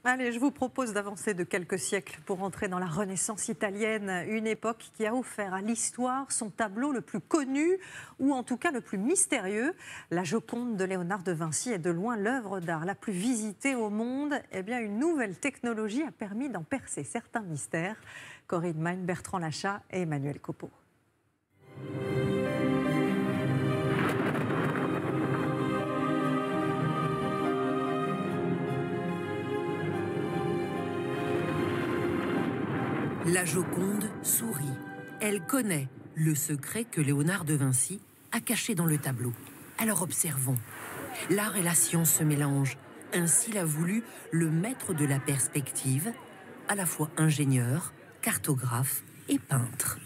Allez, je vous propose d'avancer de quelques siècles pour entrer dans la Renaissance italienne, une époque qui a offert à l'histoire son tableau le plus connu, ou en tout cas le plus mystérieux. La Joconde de Léonard de Vinci est de loin l'œuvre d'art la plus visitée au monde. Eh bien, une nouvelle technologie a permis d'en percer certains mystères. Corinne Magne, Bertrand Lachat et Emmanuel Copeau. La Joconde sourit. Elle connaît le secret que Léonard de Vinci a caché dans le tableau. Alors observons. L'art et la science se mélangent. Ainsi l'a voulu le maître de la perspective, à la fois ingénieur, cartographe et peintre.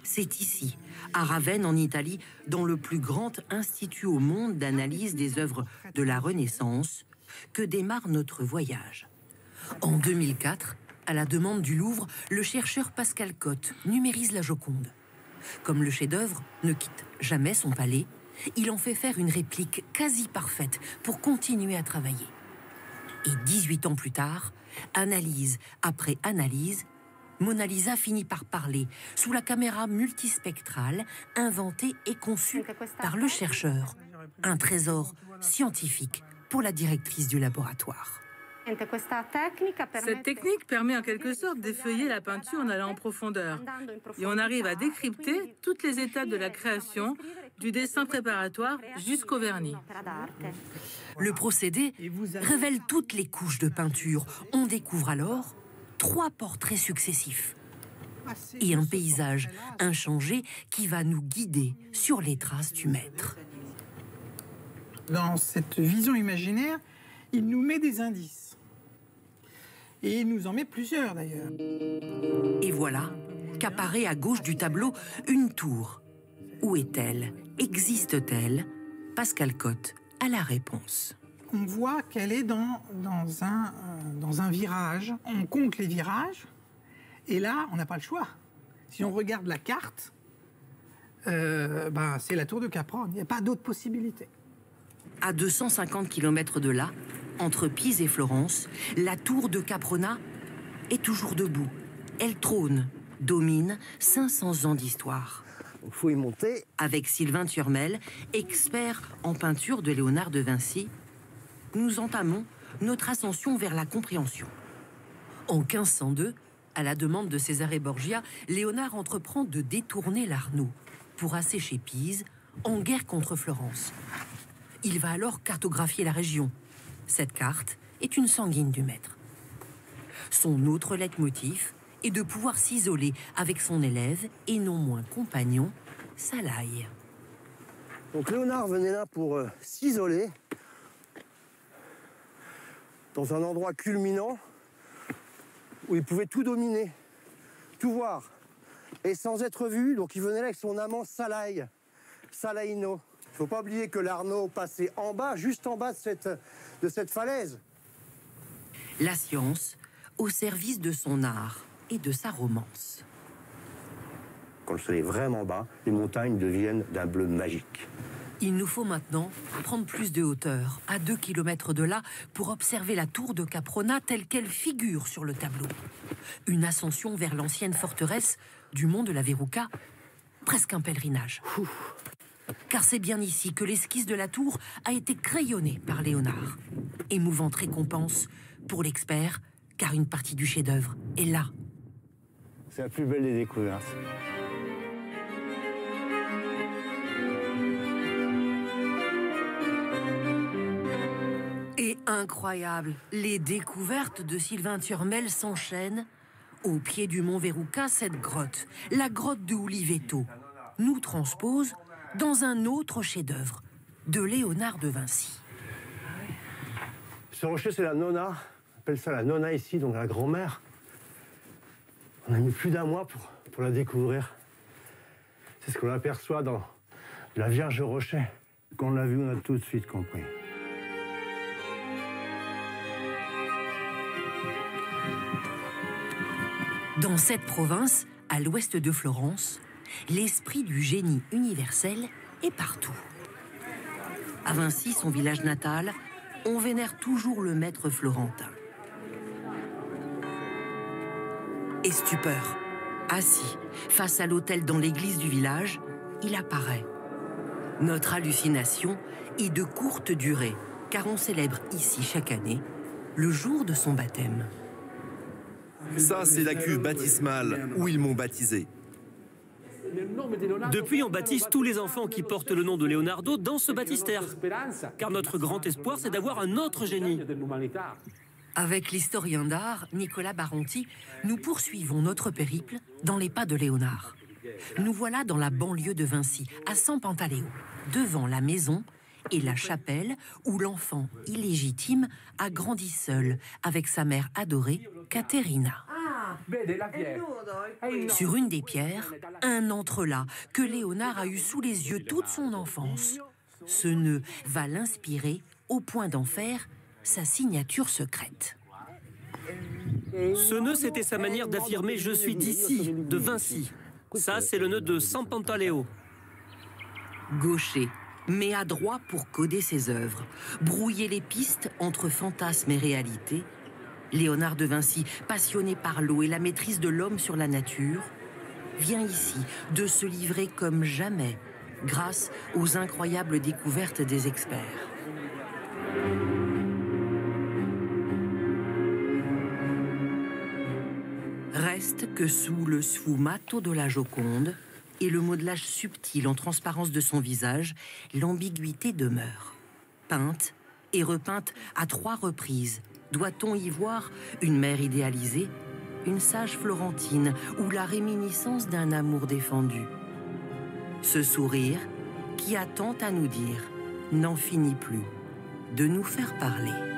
C'est ici, à Ravenne en Italie, dans le plus grand institut au monde d'analyse des œuvres de la Renaissance, que démarre notre voyage. En 2004, à la demande du Louvre, le chercheur Pascal Cotte numérise la Joconde. Comme le chef-d'œuvre ne quitte jamais son palais, il en fait faire une réplique quasi parfaite pour continuer à travailler. Et 18 ans plus tard, analyse après analyse, Mona Lisa finit par parler sous la caméra multispectrale inventée et conçue par le chercheur. Un trésor scientifique pour la directrice du laboratoire. Cette technique permet en quelque sorte d'effeuiller la peinture en allant en profondeur. Et on arrive à décrypter toutes les étapes de la création, du dessin préparatoire jusqu'au vernis. Le procédé révèle toutes les couches de peinture. On découvre alors 3 portraits successifs et un paysage inchangé qui va nous guider sur les traces du maître. Dans cette vision imaginaire, il nous met des indices. Et il nous en met plusieurs d'ailleurs. Et voilà qu'apparaît à gauche du tableau une tour. Où est-elle? Existe-t-elle? Pascal Cotte a la réponse. On voit qu'elle est dans un virage. On compte les virages et là, on n'a pas le choix. Si on regarde la carte, c'est la tour de Caprone. Il n'y a pas d'autre possibilité. À 250 km de là, entre Pise et Florence, la tour de Caprona est toujours debout. Elle trône, domine 500 ans d'histoire. Il faut y monter. Avec Sylvain Turmel, expert en peinture de Léonard de Vinci, nous entamons notre ascension vers la compréhension. En 1502, à la demande de Cesare Borgia, Léonard entreprend de détourner l'Arno pour assécher Pise, en guerre contre Florence. Il va alors cartographier la région. Cette carte est une sanguine du maître. Son autre leitmotiv est de pouvoir s'isoler avec son élève et non moins compagnon, Salaï. Donc Léonard venait là pour s'isoler dans un endroit culminant où il pouvait tout dominer, tout voir, et sans être vu. Donc il venait là avec son amant Salaï, Salaïno. Il ne faut pas oublier que l'Arno passait en bas, juste en bas de cette falaise. La science au service de son art et de sa romance. Quand le soleil est vraiment bas, les montagnes deviennent d'un bleu magique. Il nous faut maintenant prendre plus de hauteur, à 2 km de là, pour observer la tour de Caprona telle qu'elle figure sur le tableau. Une ascension vers l'ancienne forteresse du mont de la Verruca, presque un pèlerinage. Car c'est bien ici que l'esquisse de la tour a été crayonnée par Léonard. Émouvante récompense pour l'expert, car une partie du chef-d'œuvre est là. C'est la plus belle des découvertes. Et incroyable, les découvertes de Sylvain Turmel s'enchaînent. Au pied du mont Verruca, cette grotte, la grotte de Oliveto, nous transpose dans un autre chef-d'œuvre de Léonard de Vinci. Ce rocher, c'est la nonna. On appelle ça la nonna ici, donc la grand-mère. On a mis plus d'1 mois pour la découvrir. C'est ce qu'on aperçoit dans la Vierge Rocher. Quand on l'a vu, on a tout de suite compris. Dans cette province, à l'ouest de Florence, l'esprit du génie universel est partout. À Vinci, son village natal, on vénère toujours le maître florentin. Et stupeur, assis face à l'autel dans l'église du village, il apparaît. Notre hallucination est de courte durée, car on célèbre ici chaque année le jour de son baptême. Ça, c'est la cuve baptismale où ils m'ont baptisé. Depuis, on baptise tous les enfants qui portent le nom de Leonardo dans ce baptistère. Car notre grand espoir, c'est d'avoir un autre génie. Avec l'historien d'art Nicolas Baronti, nous poursuivons notre périple dans les pas de Léonard. Nous voilà dans la banlieue de Vinci, à San Pantaleo, devant la maison et la chapelle où l'enfant illégitime a grandi seul avec sa mère adorée, Caterina. Sur une des pierres, un entrelacs que Léonard a eu sous les yeux toute son enfance. Ce nœud va l'inspirer au point d'en faire sa signature secrète. Ce nœud, c'était sa manière d'affirmer « je suis d'ici », de Vinci. Ça, c'est le nœud de San Pantaleo. Gaucher, mais adroit pour coder ses œuvres, brouiller les pistes entre fantasme et réalité, Léonard de Vinci, passionné par l'eau et la maîtrise de l'homme sur la nature, vient ici de se livrer comme jamais grâce aux incroyables découvertes des experts. Reste que sous le sfumato de la Joconde et le modelage subtil en transparence de son visage, l'ambiguïté demeure. Peinte et repeinte à 3 reprises, doit-on y voir une mère idéalisée, une sage florentine ou la réminiscence d'un amour défendu? Ce sourire, qui a tant à nous dire, n'en finit plus de nous faire parler.